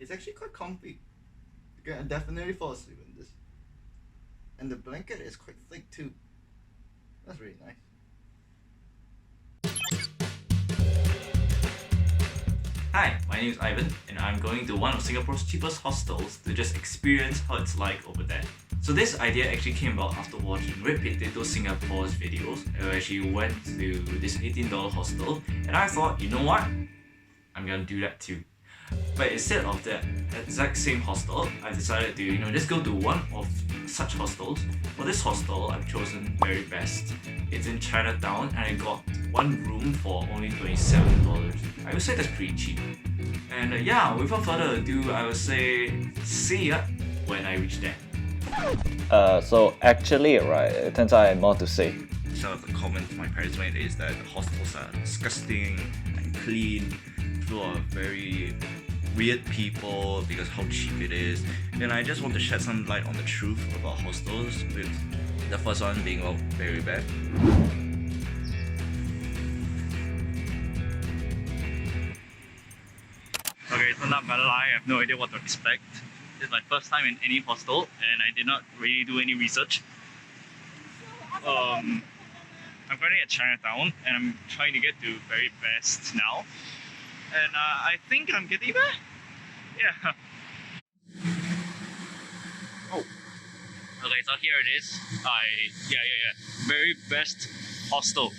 It's actually quite comfy. You can definitely fall asleep in this. And the blanket is quite thick too. That's really nice. Hi, my name is Ivan, and I'm going to one of Singapore's cheapest hostels to just experience how it's like over there. So this idea actually came about after watching Red Potato Singapore's videos, where she went to this $18 hostel, and I thought, you know what? I'm gonna do that too. But instead of that exact same hostel, I decided to just go to one of such hostels. For this hostel, I've chosen Very Best. It's in Chinatown, and I got one room for only $27. I would say that's pretty cheap. And yeah, without further ado, I would say see ya when I reach there. So actually, right, it turns out I have more to say. Some of the comments my parents made is that the hostels are disgusting and clean, full of very weird people because how cheap it is. And I just want to shed some light on the truth about hostels, with the first one being very bad. Okay, so not gonna lie, I have no idea what to expect. This is my first time in any hostel, and I did not really do any research. I'm currently at Chinatown, and I'm trying to get to Very Best now. And I think I'm getting there. Yeah. Oh. Okay, so here it is. Yeah. Very Best Hostel.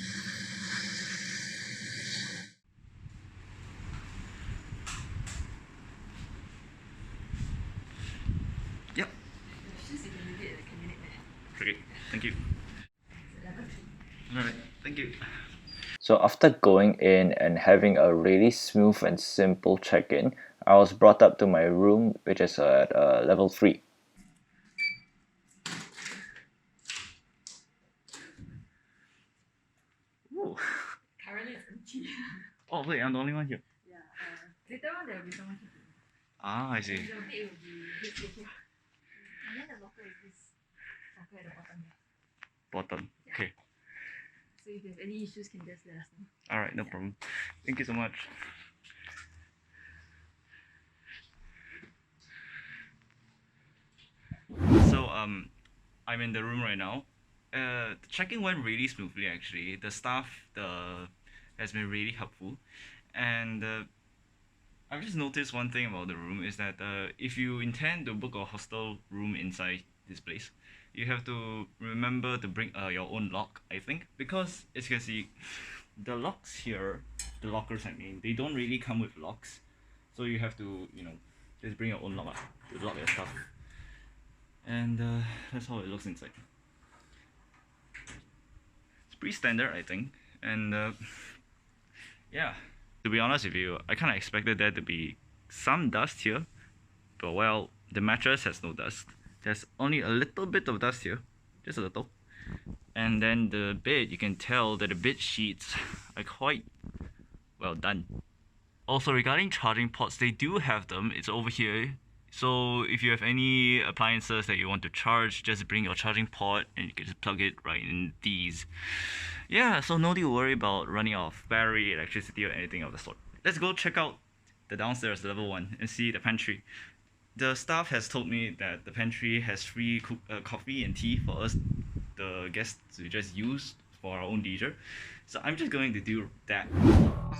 Yep. Great. Thank you. Alright, thank you. So after going in and having a really smooth and simple check-in, I was brought up to my room, which is at level 3. Ooh. Currently it's empty. Oh wait, I'm the only one here. Yeah, later on there will be someone here. Ah, I see. And the bed will be this bed here. And then the locker is this locker at the bottom here. Bottom. Okay. So if you have any issues, can just let us know. Alright, no problem. Thank you so much. So I'm in the room right now. The check-in went really smoothly actually. The staff has been really helpful, and I've just noticed one thing about the room is that if you intend to book a hostel room inside this place, you have to remember to bring your own lock, I think, because as you can see, the locks here, the lockers I mean, they don't really come with locks, so you have to just bring your own lock to lock your stuff. And that's how it looks inside. It's pretty standard, I think. And yeah, to be honest with you, I kind of expected there to be some dust here, but well, the mattress has no dust. There's only a little bit of dust here, just a little. And then the bed, you can tell that the bed sheets are quite well done. Also, regarding charging ports, they do have them. It's over here. So if you have any appliances that you want to charge, just bring your charging port and you can just plug it right in these. Yeah, so no need to worry about running out of battery, electricity, or anything of the sort. Let's go check out the downstairs, level 1, and see the pantry. The staff has told me that the pantry has free coffee and tea for us, the guests, to just use for our own leisure. So I'm just going to do that.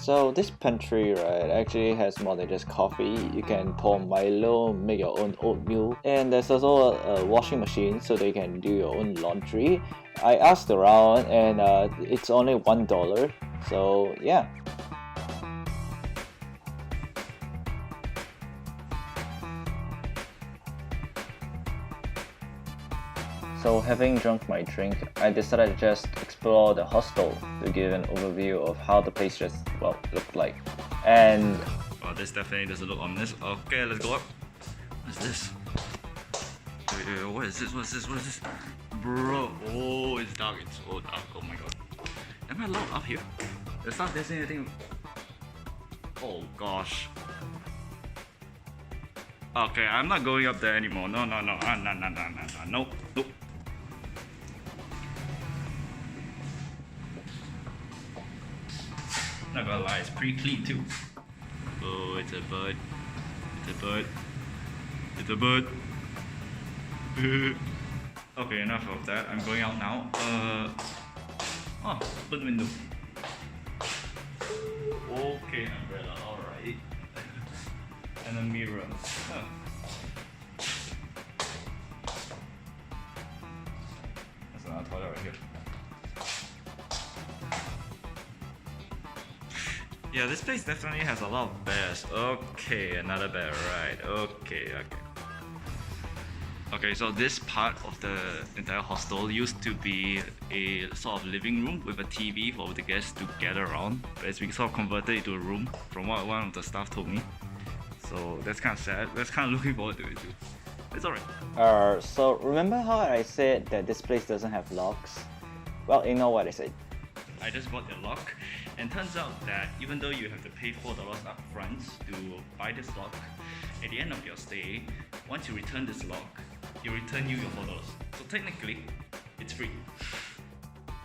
So this pantry, right, actually has more than just coffee. You can pour Milo, make your own oatmeal, and there's also a washing machine so that you can do your own laundry. I asked around and it's only $1, so yeah. So having drunk my drink, I decided to just explore the hostel to give an overview of how the place just, well, looked like. And well, this definitely doesn't look ominous. Okay, let's go up. What's this? Wait, what is this? What is this? Bro, oh, it's dark. It's so dark. Oh my god. Am I allowed up here? There's not there's anything. Oh gosh. Okay, I'm not going up there anymore. No. Nope. Not gonna lie, it's pretty clean too. Oh, it's a bird. The bird. It's a bird. Okay, enough of that. I'm going out now. Oh, open window. Okay, umbrella. Alright. And a mirror. Huh. There's another toilet right here. Yeah, this place definitely has a lot of bears. Okay, another bear, right. Okay. Okay, so this part of the entire hostel used to be a sort of living room with a TV for the guests to gather around, but it's been sort of converted into a room from what one of the staff told me. So that's kind of sad. That's kind of looking forward to it too. It's alright. So remember how I said that this place doesn't have locks? Well, you know what I said. I just bought the lock, and turns out that even though you have to pay $4 up front to buy this lock, at the end of your stay, once you return this lock, you return you your $4. So technically, it's free.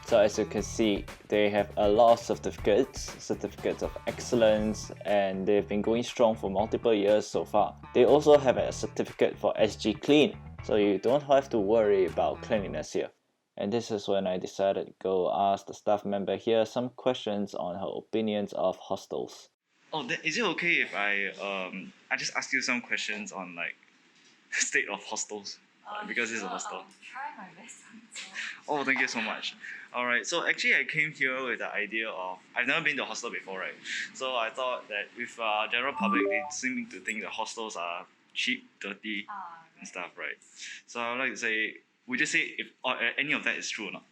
So as you can see, they have a lot of certificates of excellence, and they've been going strong for multiple years so far. They also have a certificate for SG Clean, so you don't have to worry about cleanliness here. And this is when I decided to go ask the staff member here some questions on her opinions of hostels. Oh, is it okay if I just ask you some questions on like state of hostels? Because it's a hostel. I'll try my best to answer. Oh, thank you so much. Alright, so actually I came here with the idea of, I've never been to a hostel before, right? So I thought that with general public, they seem to think that hostels are cheap, dirty, and stuff, right? So I would like to say, would you say if any of that is true or not?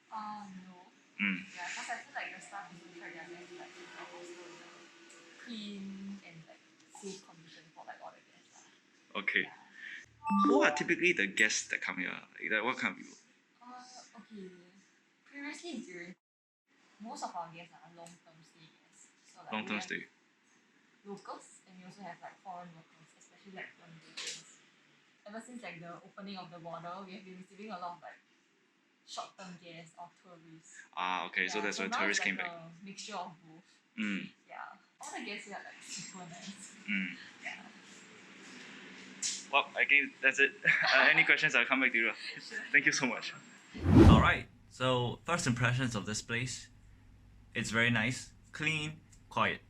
No. Mm. Yeah, because I feel like the staff is try their best to like keep the hostel in a clean and like safe condition for like all the guests. Okay. Who are typically the guests that come here? Like what kind of people? Okay. Previously during most of our guests are long-term stay guests. So like Long-term we have stay. locals, and we also have like foreign workers, especially like from Philippines. Ever since like the opening of the border, we have been receiving a lot of like short-term guests or tourists. Okay, so Yeah, that's why now tourists it's came like back. a mixture of both. Mm. Yeah, all the guests here are like super nice. Mm. Yeah. Well, again, that's it. Any questions, I'll come back to you. Sure. Thank you so much. Alright, so first impressions of this place. It's very nice, clean, quiet.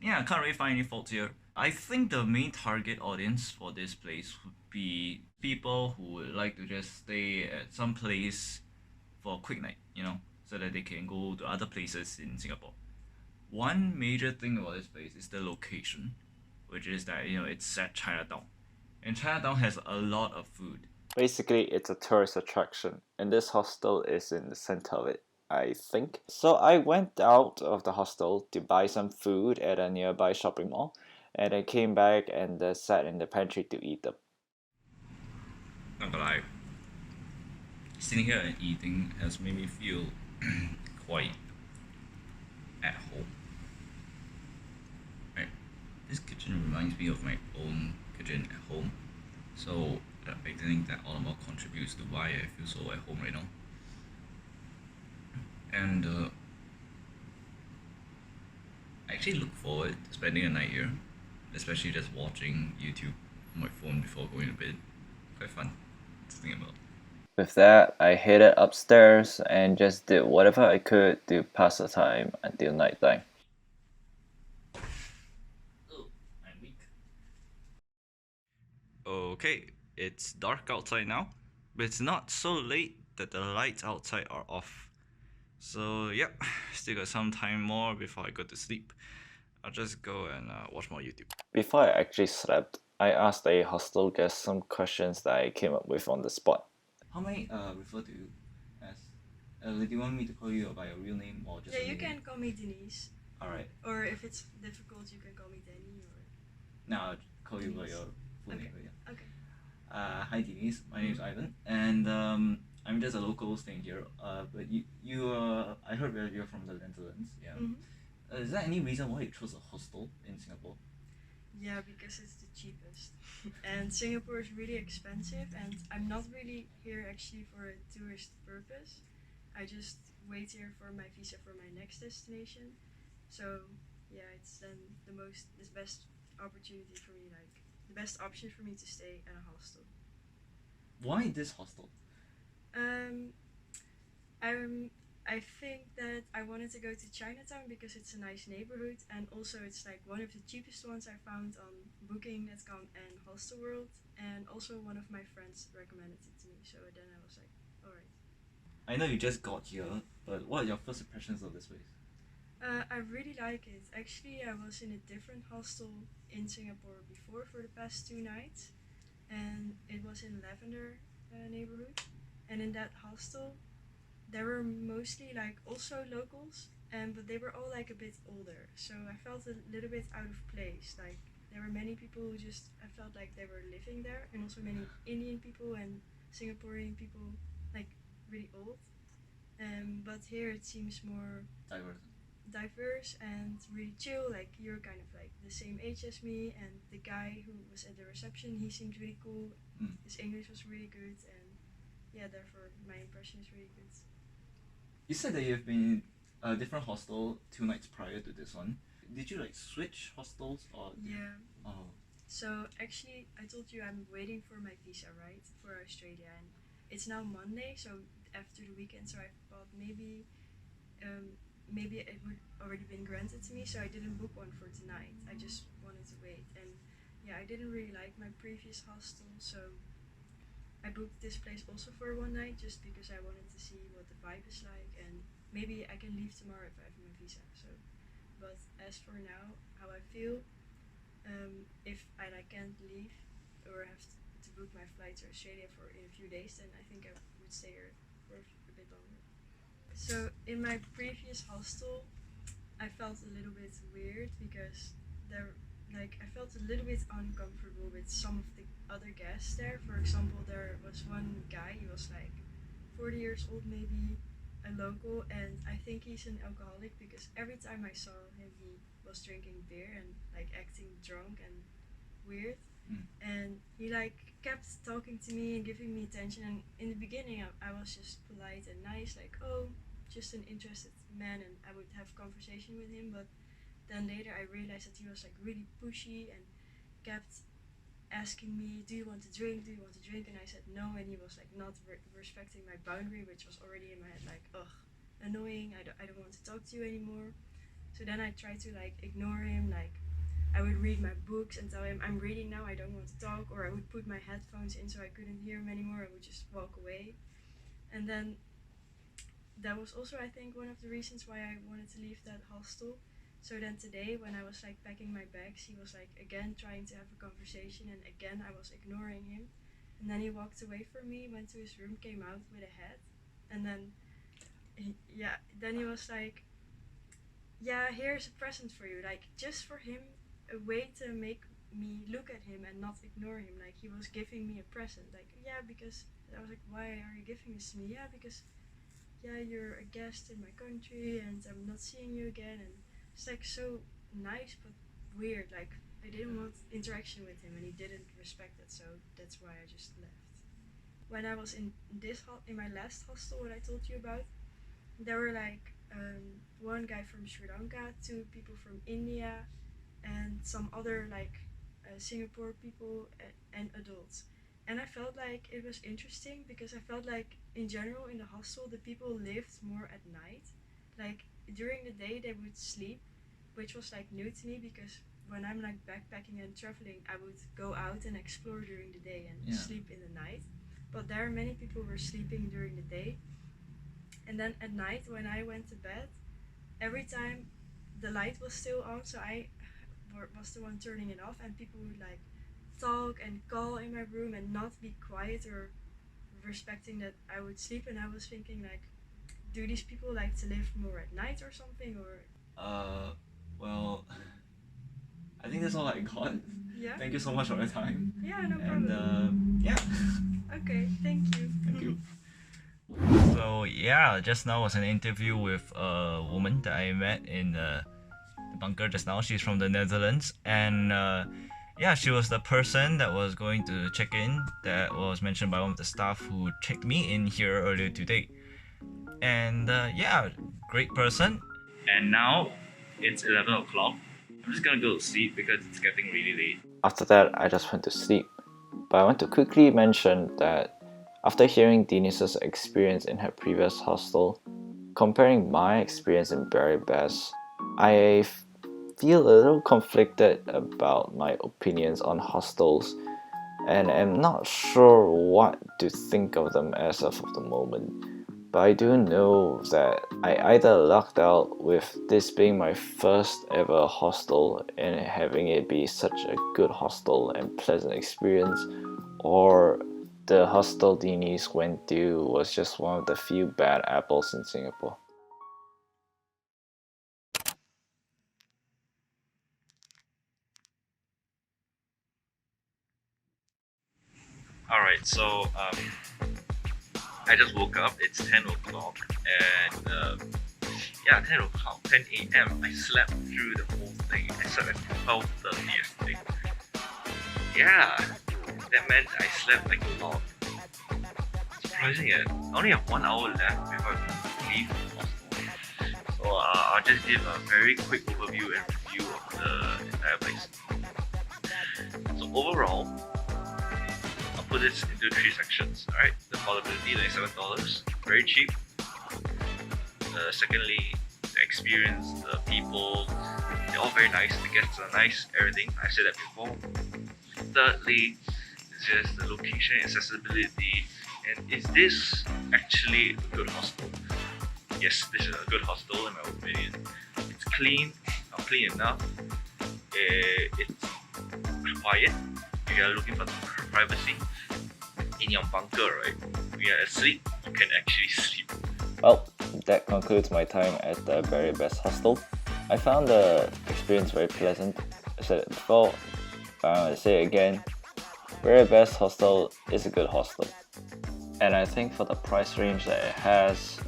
Yeah, I can't really find any faults here. I think the main target audience for this place would be people who would like to just stay at some place for a quick night, so that they can go to other places in Singapore. One major thing about this place is the location, which is that, it's at Chinatown. And Chinatown has a lot of food. Basically, it's a tourist attraction, and this hostel is in the center of it, I think. So I went out of the hostel to buy some food at a nearby shopping mall, and I came back and sat in the pantry to eat them. Not gonna lie, sitting here and eating has made me feel quite at home. Right, this kitchen reminds me of my own kitchen at home, so I think that all the more contributes to why I feel so at home right now. And I actually look forward to spending a night here, especially just watching YouTube on my phone before going to bed. Quite fun to think about. With that, I headed upstairs and just did whatever I could to pass the time until nighttime. Oh, I'm weak. Okay, it's dark outside now, but it's not so late that the lights outside are off. So yep, still got some time more before I go to sleep. I'll just go and watch more YouTube. Before I actually slept, I asked a hostel guest some questions that I came up with on the spot. How may I refer to you as? Do you want me to call you by your real name or just? Yeah, a you nickname? can call me Denise. Alright, Or if it's difficult, you can call me Danny. Or now I'll call you by Denise. your full Okay. name. Yeah. okay. Hi Denise, my name is Ivan, and I'm just a local staying here. But I heard that you're from the Netherlands. Yeah. Mhm. Is there any reason why you chose a hostel in Singapore? Yeah, because it's the cheapest. And Singapore is really expensive, and I'm not really here actually for a tourist purpose. I just wait here for my visa for my next destination. So yeah, it's then the best opportunity for me, like the best option for me to stay at a hostel. Why this hostel? Um, I think that I wanted to go to Chinatown because it's a nice neighborhood, and also it's like one of the cheapest ones I found on Booking.com and Hostel World, and also one of my friends recommended it to me. So then I was like, alright. I know you just got here, but what are your first impressions of this place? I really like it. Actually, I was in a different hostel in Singapore before for the past 2 nights, and it was in Lavender neighborhood. And in that hostel, there were mostly like also locals, but they were all like a bit older. So I felt a little bit out of place. Like there were many people who just I felt like they were living there, and also many Indian people and Singaporean people, like really old. But here it seems more diverse and really chill. Like you're kind of like the same age as me, and the guy who was at the reception, he seemed really cool. His English was really good, and yeah, therefore my impression is really good. You said that you've been in a different hostel 2 nights prior to this one. Did you like switch hostels or? Yeah. Oh. So actually, I told you I'm waiting for my visa, right, for Australia, and it's now Monday, so after the weekend. So I thought maybe it would already been granted to me, so I didn't book one for tonight. I just wanted to wait, and yeah, I didn't really like my previous hostel, so I booked this place also for 1 night just because I wanted to see what the vibe is like, and maybe I can leave tomorrow if I have my visa. So, but as for now, how I feel, if I like can't leave or have to book my flight to Australia for in a few days, then I think I would stay here for a bit longer. So in my previous hostel, I felt a little bit weird because I felt a little bit uncomfortable with some of the other guests there. For example, there was one guy, he was like 40 years old maybe, a local, and I think he's an alcoholic because every time I saw him he was drinking beer and like acting drunk and weird. And he like kept talking to me and giving me attention, and in the beginning I was just polite and nice, like, oh, just an interested man, and I would have conversation with him. But then later I realized that he was like really pushy and kept asking me, do you want to drink, and I said no, and he was like not respecting my boundary, which was already in my head like, ugh, annoying, I don't want to talk to you anymore. So then I tried to like ignore him, like I would read my books and tell him I'm reading now, I don't want to talk, or I would put my headphones in so I couldn't hear him anymore. I would just walk away. And then that was also, I think, one of the reasons why I wanted to leave that hostel. So then today, when I was like packing my bags, he was like again trying to have a conversation, and again I was ignoring him. And then he walked away from me, went to his room, came out with a hat, and then he was like, yeah, here's a present for you, like just for him, a way to make me look at him and not ignore him. Like he was giving me a present, like, yeah, because I was like, why are you giving this to me? Yeah, because yeah, you're a guest in my country and I'm not seeing you again. And it's like so nice but weird, like I didn't want interaction with him and he didn't respect it, so that's why I just left. When I was in my last hostel, what I told you about, there were like one guy from Sri Lanka, 2 people from India, and some other like Singapore people and adults. And I felt like it was interesting because I felt like in general in the hostel the people lived more at night. Like during the day they would sleep, which was like new to me because when I'm like backpacking and traveling, I would go out and explore during the day and sleep in the night. But there many people were sleeping during the day. And then at night when I went to bed, every time the light was still on, so I was the one turning it off, and people would like talk and call in my room and not be quiet or respecting that I would sleep. And I was thinking like, do these people like to live more at night or something, or? Well, I think that's all I got. Yeah. Thank you so much for your time. Yeah, no problem. And yeah. Okay, thank you. Thank you. So yeah, just now was an interview with a woman that I met in the bunker just now. She's from the Netherlands, and yeah, she was the person that was going to check in, that was mentioned by one of the staff who checked me in here earlier today. And yeah, great person. And now it's 11 o'clock. I'm just gonna go to sleep because it's getting really late. After that, I just went to sleep. But I want to quickly mention that after hearing Denise's experience in her previous hostel, comparing my experience in Beary Best, I feel a little conflicted about my opinions on hostels and am not sure what to think of them as of the moment. But I do know that I either lucked out with this being my first ever hostel and having it be such a good hostel and pleasant experience, or the hostel Denise went to was just one of the few bad apples in Singapore. Alright, so I just woke up, it's 10 o'clock, and yeah, 10 o'clock, 10 a.m. I slept through the whole thing. I slept at 12:30 yesterday. Yeah, that meant I slept like a lot. Surprising, I only have 1 hour left before I leave the hostel. So I'll just give a very quick overview and review of the entire place. So overall, I'll put this into 3 sections. Alright, the affordability, $97, very cheap. Secondly, the experience, the people, they're all very nice. The guests are nice, everything. I said that before. Thirdly, it's just the location, accessibility, and is this actually a good hostel? Yes, this is a good hostel in my opinion. It's clean, not clean enough. It's quiet. If you are looking for privacy in your bunker, right? When you're asleep, you can actually sleep. Well, that concludes my time at the Beary Best Hostel. I found the experience very pleasant. I said it before, but I'm going to say it again. Beary Best Hostel is a good hostel. And I think for the price range that it has,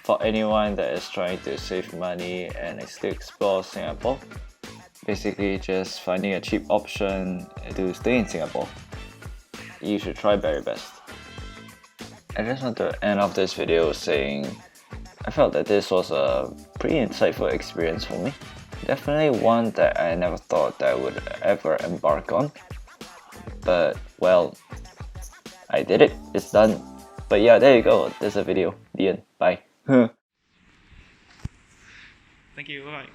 for anyone that is trying to save money and still explore Singapore, basically just finding a cheap option to stay in Singapore, you should try Beary Best. I just want to end off this video saying I felt that this was a pretty insightful experience for me. Definitely one that I never thought that I would ever embark on. But well, I did it. It's done. But yeah, there you go. There's a video. The end. Bye. Thank you, bye.